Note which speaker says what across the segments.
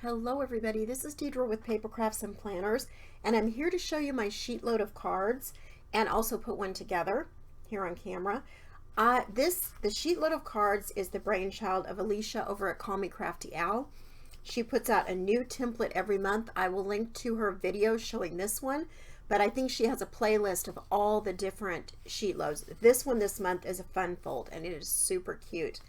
Speaker 1: Hello everybody, this is Dedra with Paper Crafts and Planners, and I'm here to show you my sheet load of cards and also put one together here on camera. The sheet load of cards is the brainchild of Alicia over at Call Me Crafty Owl. She puts out a new template every month. I will link to her video showing this one, but I think she has a playlist of all the different sheet loads. This one this month is a fun fold and it is super cute.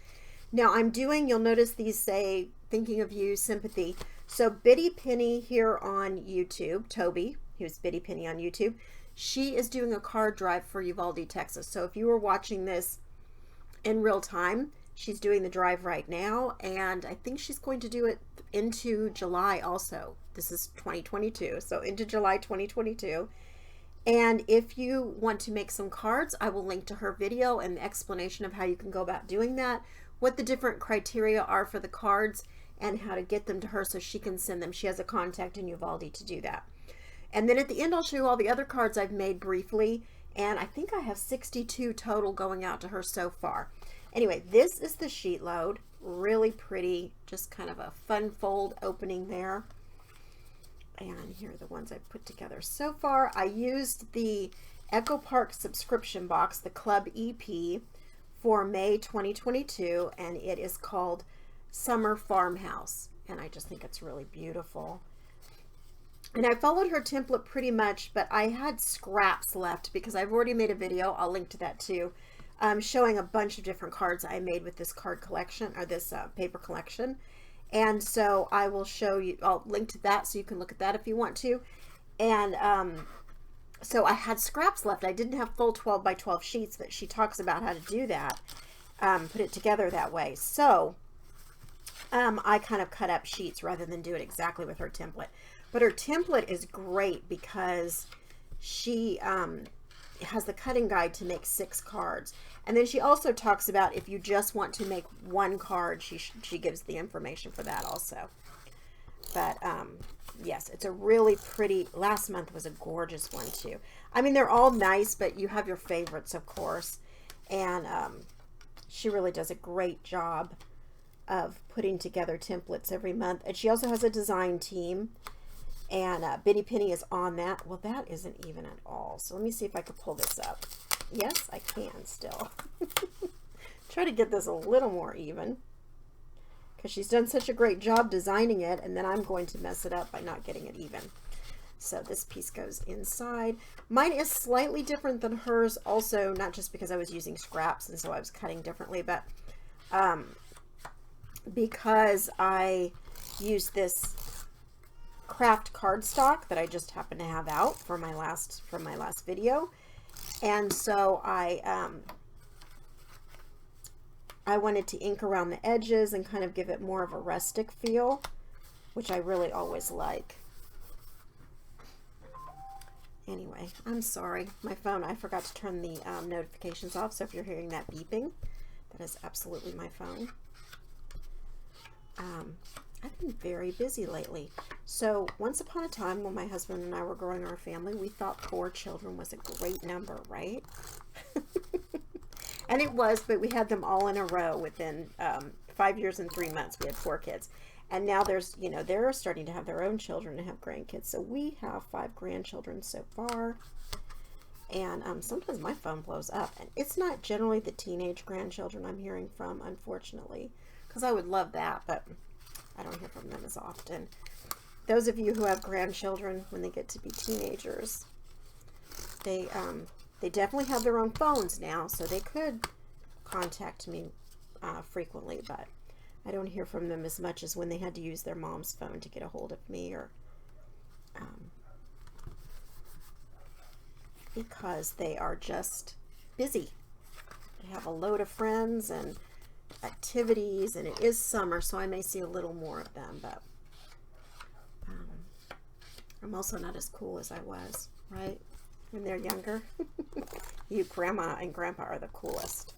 Speaker 1: Now you'll notice these say, thinking of you, sympathy. So Biddy Penny here on YouTube, Toby, who's Biddy Penny on YouTube, she is doing a card drive for Uvalde, Texas. So if you were watching this in real time, she's doing the drive right now, and I think she's going to do it into July also. This is 2022, so into July 2022. And if you want to make some cards, I will link to her video and the explanation of how you can go about doing that, what the different criteria are for the cards, and how to get them to her so she can send them. She has a contact in Uvalde to do that. And then at the end, I'll show you all the other cards I've made briefly, and I think I have 62 total going out to her so far. Anyway, this is the sheet load. Really pretty, just kind of a fun fold opening there. And here are the ones I've put together so far. I used the Echo Park subscription box, the Club EP, for May 2022, and it is called Summer Farmhouse, and I just think it's really beautiful. And I followed her template pretty much, but I had scraps left because I've already made a video, I'll link to that too, showing a bunch of different cards I made with this card collection, or this paper collection. And so I will show you, I'll link to that so you can look at that if you want to. And so I had scraps left. I didn't have full 12 by 12 sheets, but she talks about how to do that, put it together that way. So I kind of cut up sheets rather than do it exactly with her template. But her template is great because she has the cutting guide to make 6 cards. And then she also talks about if you just want to make 1 card, she gives the information for that also. But yes, it's a really pretty, last month was a gorgeous one too. I mean, they're all nice, but you have your favorites, of course. And she really does a great job of putting together templates every month. And she also has a design team, and Biddy Penny is on that. Well, that isn't even at all. So let me see if I can pull this up. Yes, I can still. Try to get this a little more even, because she's done such a great job designing it, and then I'm going to mess it up by not getting it even. So this piece goes inside. Mine is slightly different than hers also, not just because I was using scraps and so I was cutting differently, but because I used this craft cardstock that I just happened to have out for my last video. And so I wanted to ink around the edges and kind of give it more of a rustic feel, which I really always like. Anyway, I'm sorry. My phone, I forgot to turn the notifications off, so if you're hearing that beeping, that is absolutely my phone. I've been very busy lately. So once upon a time when my husband and I were growing our family, we thought 4 children was a great number, right? And it was, but we had them all in a row within 5 years and 3 months. We had 4 kids. And now there's, you know, they're starting to have their own children and have grandkids. So we have 5 grandchildren so far. And sometimes my phone blows up. And it's not generally the teenage grandchildren I'm hearing from, unfortunately. Because I would love that, but I don't hear from them as often. Those of you who have grandchildren, when they get to be teenagers, they definitely have their own phones now, so they could contact me frequently, but I don't hear from them as much as when they had to use their mom's phone to get a hold of me, or because they are just busy. They have a load of friends and activities, and it is summer, so I may see a little more of them, but I'm also not as cool as I was, right? When they're younger. You grandma and grandpa are the coolest.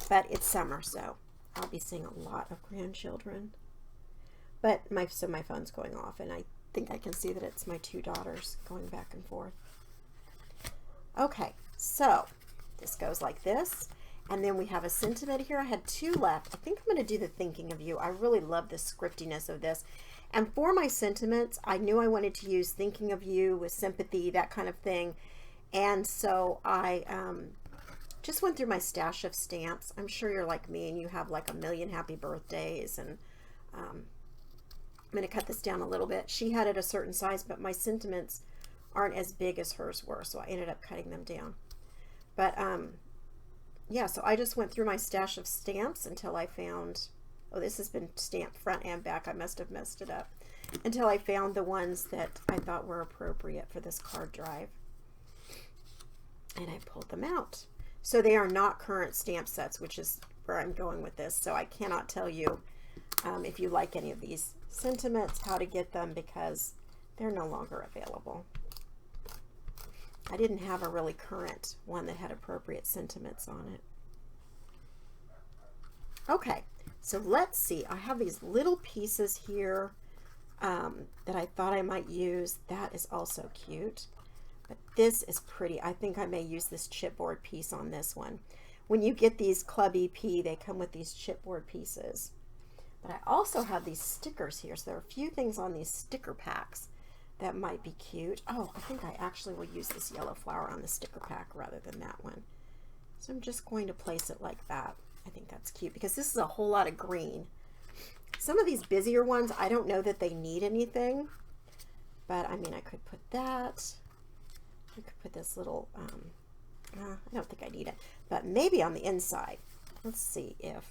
Speaker 1: But it's summer, so I'll be seeing a lot of grandchildren. But so my phone's going off, and I think I can see that it's my 2 daughters going back and forth. Okay, so this goes like this. And then we have a sentiment here. I had 2 left. I think I'm going to do the thinking of you. I really love the scriptiness of this. And for my sentiments, I knew I wanted to use thinking of you with sympathy, that kind of thing. And so I just went through my stash of stamps. I'm sure you're like me and you have like a million happy birthdays. And I'm going to cut this down a little bit. She had it a certain size, but my sentiments aren't as big as hers were. So I ended up cutting them down. But yeah, so I just went through my stash of stamps until I found, oh, this has been stamped front and back. I must have messed it up. Until I found the ones that I thought were appropriate for this card drive. And I pulled them out. So they are not current stamp sets, which is where I'm going with this. So I cannot tell you if you like any of these sentiments, how to get them, because they're no longer available. I didn't have a really current one that had appropriate sentiments on it. Okay, so let's see. I have these little pieces here that I thought I might use. That is also cute. But this is pretty. I think I may use this chipboard piece on this one. When you get these Club EP, they come with these chipboard pieces. But I also have these stickers here. So there are a few things on these sticker packs that might be cute. Oh, I think I actually will use this yellow flower on the sticker pack rather than that one. So I'm just going to place it like that. I think that's cute because this is a whole lot of green. Some of these busier ones, I don't know that they need anything. But I mean, I could put that. I could put this little, I don't think I need it. But maybe on the inside. Let's see if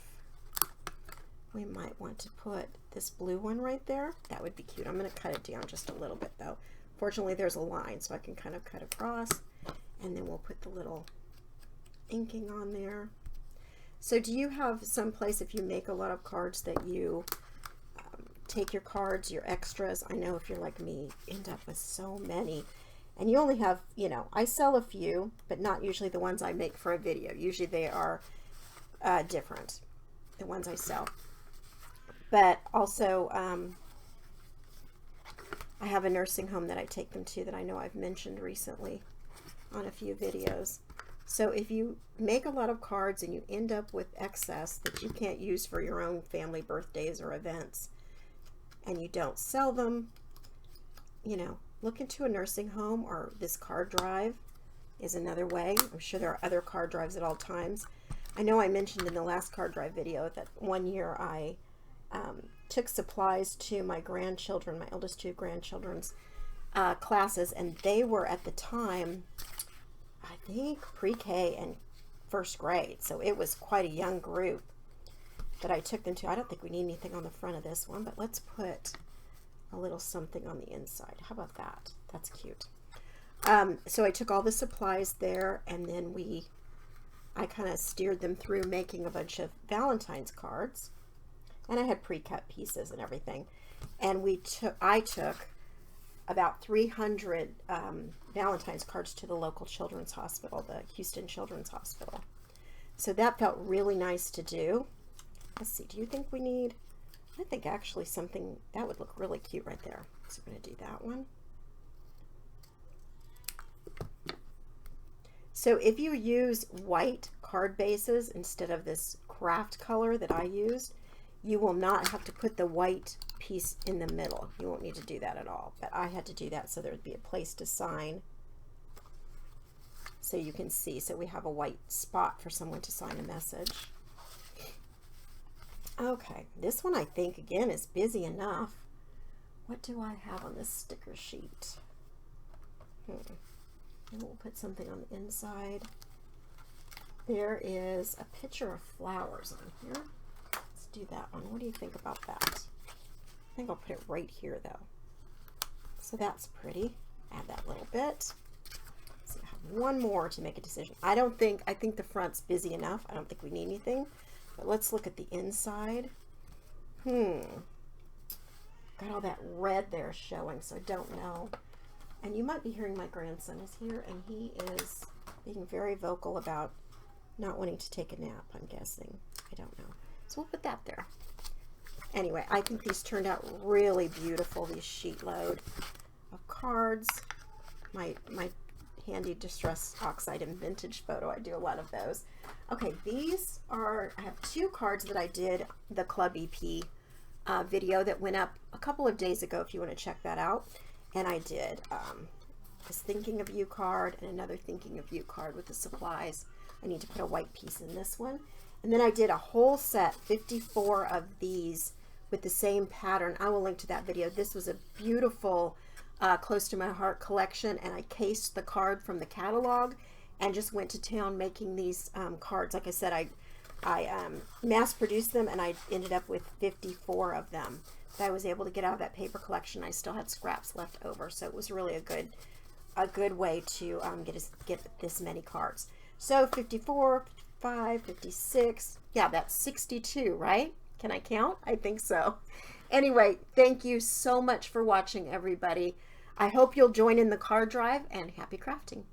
Speaker 1: we might want to put this blue one right there. That would be cute. I'm going to cut it down just a little bit though. Fortunately, there's a line, so I can kind of cut across. And then we'll put the little inking on there. So do you have some place, if you make a lot of cards, that you take your cards, your extras? I know if you're like me, you end up with so many. And you only have, you know, I sell a few, but not usually the ones I make for a video. Usually they are different, the ones I sell. But also, I have a nursing home that I take them to that I know I've mentioned recently on a few videos. So if you make a lot of cards and you end up with excess that you can't use for your own family birthdays or events, and you don't sell them, you know, look into a nursing home, or this card drive is another way. I'm sure there are other card drives at all times. I know I mentioned in the last card drive video that one year I took supplies to my grandchildren, my eldest 2 grandchildren's classes, and they were at the time, I think, pre-K and first grade. So it was quite a young group that I took them to. I don't think we need anything on the front of this one, but let's put a little something on the inside. How about that? That's cute. So I took all the supplies there, and then I kind of steered them through making a bunch of Valentine's cards, and I had pre-cut pieces and everything. And I took about 300 Valentine's cards to the local children's hospital, the Houston Children's Hospital. So that felt really nice to do. Let's see, do you think we need, I think actually something that would look really cute right there. So I'm going to do that one. So if you use white card bases instead of this craft color that I used, you will not have to put the white piece in the middle. You won't need to do that at all. But I had to do that so there would be a place to sign, so you can see. So we have a white spot for someone to sign a message. Okay, this one I think again is busy enough. What do I have on this sticker sheet? And we'll put something on the inside. There is a picture of flowers on here. Let's do that one. What do you think about that? I think I'll put it right here though. So that's pretty. Add that little bit. So I have one more to make a decision. I think the front's busy enough. I don't think we need anything. But let's look at the inside. Got all that red there showing, so I don't know. And you might be hearing my grandson is here, and he is being very vocal about not wanting to take a nap, I'm guessing. I don't know. So we'll put that there. Anyway, I think these turned out really beautiful, these sheet load of cards. My handy distress oxide and vintage photo. I do a lot of those. Okay, these are, I have 2 cards that I did the Club EP video that went up a couple of days ago if you want to check that out. And I did this Thinking of You card and another Thinking of You card with the supplies. I need to put a white piece in this one. And then I did a whole set, 54 of these with the same pattern. I will link to that video. This was a beautiful close to my heart collection, and I cased the card from the catalog and just went to town making these cards. Like I said, I mass produced them, and I ended up with 54 of them that I was able to get out of that paper collection. I still had scraps left over, so it was really a good way to get this many cards. So 54, 55, 56, yeah, that's 62, right? Can I count? I think so. Anyway, thank you so much for watching, everybody. I hope you'll join in the card drive, and happy crafting.